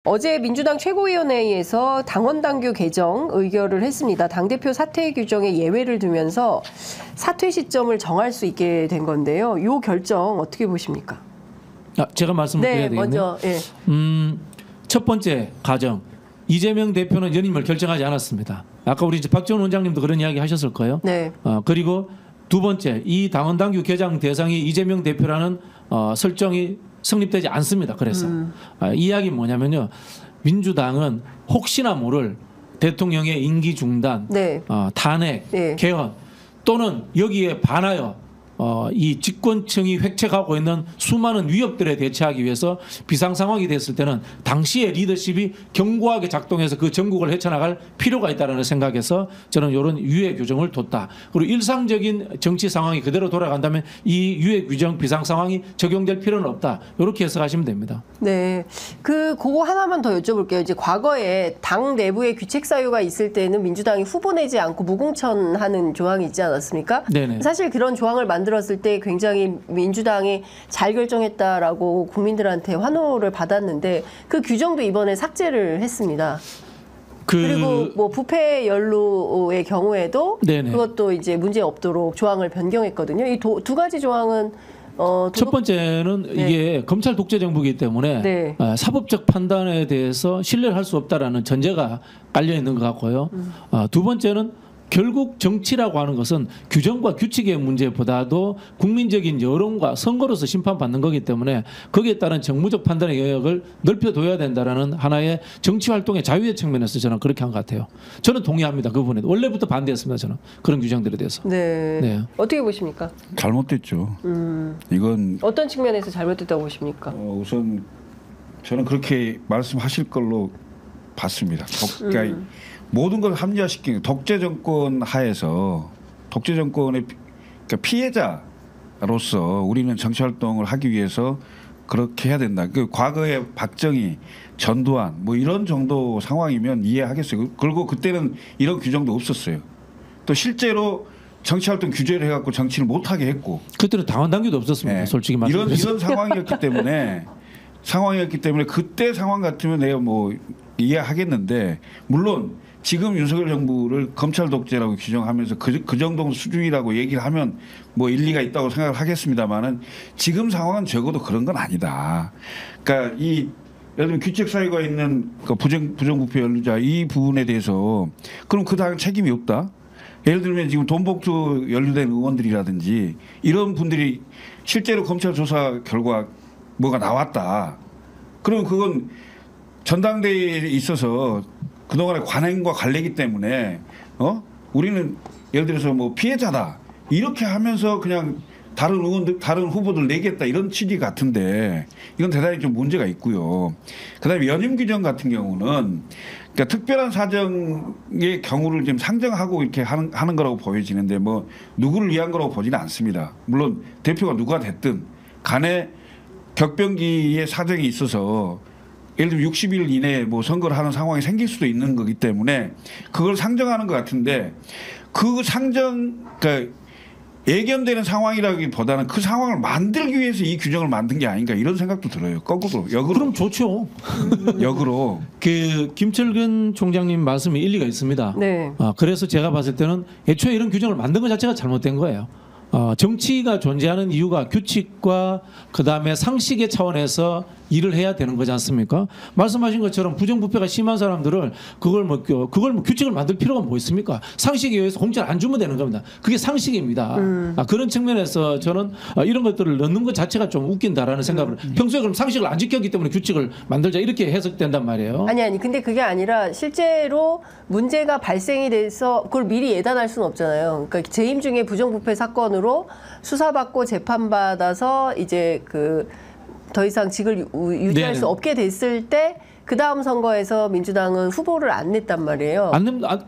어제 민주당 최고위원회의에서 당원당규 개정 의결을 했습니다. 당대표 사퇴 규정에 예외를 두면서 사퇴 시점을 정할 수 있게 된 건데요. 이 결정 어떻게 보십니까? 제가 말씀을 드려야 되겠네요. 먼저. 예. 첫 번째 가정. 이재명 대표는 연임을 결정하지 않았습니다. 아까 우리 박지원 원장님도 그런 이야기 하셨을 거예요. 네. 그리고 두 번째, 이 당원당규 개정 대상이 이재명 대표라는 설정이 성립되지 않습니다. 그래서 이 이야기는 뭐냐면요. 민주당은 혹시나 모를 대통령의 임기 중단, 네. 탄핵, 네. 개헌 또는 여기에 반하여 이 집권층이 획책하고 있는 수많은 위협들에 대처하기 위해서 비상 상황이 됐을 때는 당시의 리더십이 견고하게 작동해서 그 전국을 헤쳐나갈 필요가 있다는 생각에서 저는 이런 유예 규정을 뒀다. 그리고 일상적인 정치 상황이 그대로 돌아간다면 이 유예 규정 비상 상황이 적용될 필요는 없다. 이렇게 해석하시면 됩니다. 네. 그거 하나만 더 여쭤볼게요. 이제 과거에 당 내부에 귀책 사유가 있을 때는 민주당이 후보 내지 않고 무공천하는 조항이 있지 않았습니까? 네네. 사실 그런 조항을 만들었을 때 굉장히 민주당이 잘 결정했다라고 국민들한테 환호를 받았는데 그 규정도 이번에 삭제를 했습니다. 그리고 뭐 부패 연루의 경우에도 네네. 그것도 이제 문제 없도록 조항을 변경했거든요. 이 두 가지 조항은 첫 번째는 네. 이게 검찰 독재 정부이기 때문에 네. 사법적 판단에 대해서 신뢰를 할 수 없다라는 전제가 깔려 있는 것 같고요. 두 번째는 결국 정치라고 하는 것은 규정과 규칙의 문제보다도 국민적인 여론과 선거로서 심판받는 거기 때문에 거기에 따른 정무적 판단의 영역을 넓혀둬야 된다라는 하나의 정치 활동의 자유의 측면에서 저는 그렇게 한 것 같아요. 저는 동의합니다. 그 부분에 원래부터 반대했습니다. 저는 그런 규정들에 대해서. 네. 네. 어떻게 보십니까? 잘못됐죠. 이건 어떤 측면에서 잘못됐다고 보십니까? 우선 저는 그렇게 말씀하실 걸로 봤습니다. 그러니까 모든 걸 합리화시키는 독재 정권 하에서 독재 정권의 그러니까 피해자로서 우리는 정치 활동을 하기 위해서 그렇게 해야 된다. 그 과거에 박정희, 전두환 뭐 이런 정도 상황이면 이해하겠어요. 그리고 그때는 이런 규정도 없었어요. 또 실제로 정치 활동 규제를 해갖고 정치를 못하게 했고. 그때는 당원당규도 없었습니다. 네. 솔직히 말씀드려서. 이런 상황이었기 때문에 그때 상황 같으면 내가 뭐 이해하겠는데 물론. 지금 윤석열 정부를 검찰 독재라고 규정하면서 그 정도 수준이라고 얘기를 하면 뭐 일리가 있다고 생각을 하겠습니다만은 지금 상황은 적어도 그런 건 아니다. 그러니까 예를 들면 규책 사유가 있는 그 부정부패 연루자 이 부분에 대해서 그럼 그 당 책임이 없다. 예를 들면 지금 돈봉투 연루된 의원들이라든지 이런 분들이 실제로 검찰 조사 결과 뭐가 나왔다. 그럼 그건 전당대회에 있어서 그동안의 관행과 관례이기 때문에 우리는 예를 들어서 뭐 피해자다 이렇게 하면서 그냥 다른 의원들 다른 후보들 내겠다 이런 취지 같은데 이건 대단히 좀 문제가 있고요. 그다음에 연임 규정 같은 경우는 그러니까 특별한 사정의 경우를 지금 상정하고 이렇게 하는 거라고 보여지는데 뭐 누구를 위한 거라고 보지는 않습니다. 물론 대표가 누가 됐든 간에 격변기의 사정이 있어서 예를 들면 60일 이내에 뭐 선거를 하는 상황이 생길 수도 있는 거기 때문에 그걸 상정하는 것 같은데 그 그러니까 예견되는 상황이라기보다는 그 상황을 만들기 위해서 이 규정을 만든 게 아닌가 이런 생각도 들어요. 거꾸로 역으로. 그럼 좋죠. 역으로. 김철근 총장님 말씀이 일리가 있습니다. 네. 그래서 제가 봤을 때는 애초에 이런 규정을 만든 것 자체가 잘못된 거예요. 정치가 존재하는 이유가 규칙과 그다음에 상식의 차원에서 일을 해야 되는 거지 않습니까? 말씀하신 것처럼 부정부패가 심한 사람들을 그걸 뭐 규칙을 만들 필요가 뭐 있습니까? 상식에 의해서 공짜를 안 주면 되는 겁니다. 그게 상식입니다. 그런 측면에서 저는 이런 것들을 넣는 것 자체가 좀 웃긴다라는 생각을 평소에 그럼 상식을 안 지켰기 때문에 규칙을 만들자 이렇게 해석된단 말이에요. 아니 근데 그게 아니라 실제로 문제가 발생이 돼서 그걸 미리 예단할 수는 없잖아요. 그러니까 재임 중에 부정부패 사건으로 수사받고 재판받아서 이제 더 이상 직을 유지할 수 없게 됐을 때 그 다음 선거에서 민주당은 후보를 안 냈단 말이에요.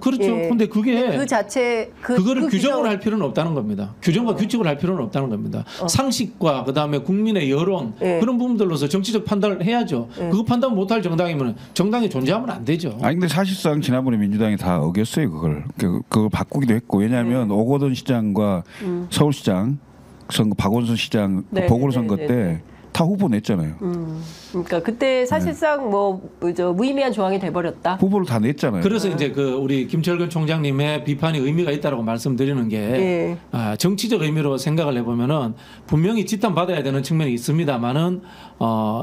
그렇죠. 예. 근데 그게 그 자체 그거를 규정을 할 필요는 없다는 겁니다. 규정과 규칙을 할 필요는 없다는 겁니다. 상식과 그다음에 국민의 여론 그런 부분들로서 정치적 판단을 해야죠. 그거 판단 못할 정당이면 정당이 존재하면 안 되죠. 근데 사실상 지난번에 민주당이 다 어겼어요. 그걸 바꾸기도 했고 왜냐하면 오거돈 시장과 서울시장 선거 박원순 시장 보궐선거 때 다 후보 냈잖아요. 그러니까 그때 사실상 무의미한 조항이 돼버렸다. 후보를 다 냈잖아요. 그래서 이제 그 우리 김철근 총장님의 비판이 의미가 있다라고 말씀드리는 게 예. 정치적 의미로 생각을 해보면은 분명히 지탄받아야 되는 측면이 있습니다만은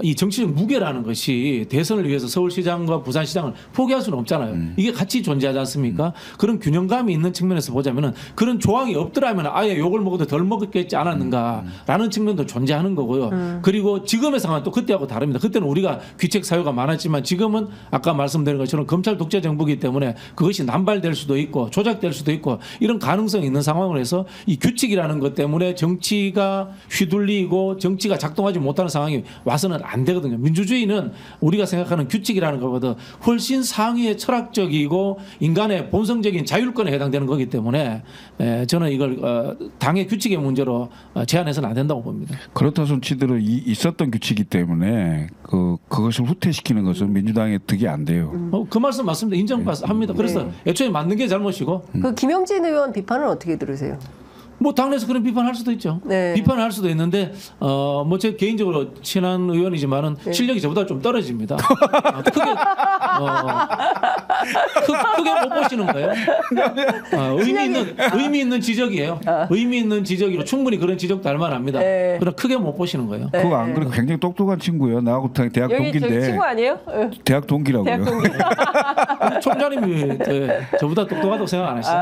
이 정치적 무게라는 것이 대선을 위해서 서울시장과 부산시장을 포기할 수는 없잖아요. 이게 같이 존재하지 않습니까? 그런 균형감이 있는 측면에서 보자면은 그런 조항이 없더라면 아예 욕을 먹어도 덜 먹겠지 않았는가라는 측면도 존재하는 거고요. 그리고 지금의 상황은 또 그때하고 다릅니다. 그때는 우리가 귀책 사유가 많았지만 지금은 아까 말씀드린 것처럼 검찰 독재 정부이기 때문에 그것이 남발될 수도 있고 조작될 수도 있고 이런 가능성이 있는 상황을 해서 이 규칙이라는 것 때문에 정치가 휘둘리고 정치가 작동하지 못하는 상황이 와서는 안 되거든요. 민주주의는 우리가 생각하는 규칙이라는 것보다 훨씬 상위의 철학적이고 인간의 본성적인 자율권에 해당되는 거기 때문에 저는 이걸 당의 규칙의 문제로 제한해서는 안 된다고 봅니다. 그렇다 손치대로 있었던 규칙이기 때문에 그것을 후퇴시키는 것은 민주당의 득이 안 돼요. 그 말씀 맞습니다. 인정합니다. 그래서 애초에 맞는 게 잘못이고 그 김영진 의원 비판은 어떻게 들으세요? 뭐 당내에서 그런 비판할 수도 있죠. 네. 비판할 수도 있는데 제 개인적으로 친한 의원이지만은 실력이 저보다 좀 떨어집니다. 크게 못 보시는 거예요. 의미 있는 지적이에요. 의미 있는 지적이고 충분히 그런 지적도 할 만합니다. 네. 그러나 크게 못 보시는 거예요. 그거 안 그래도 굉장히 똑똑한 친구예요. 나하고 대학 여기 저기 동기인데 친구 아니에요? 대학 동기라고요. 대학 동기. 총장님이 저보다 똑똑하다고 생각 안 하시죠?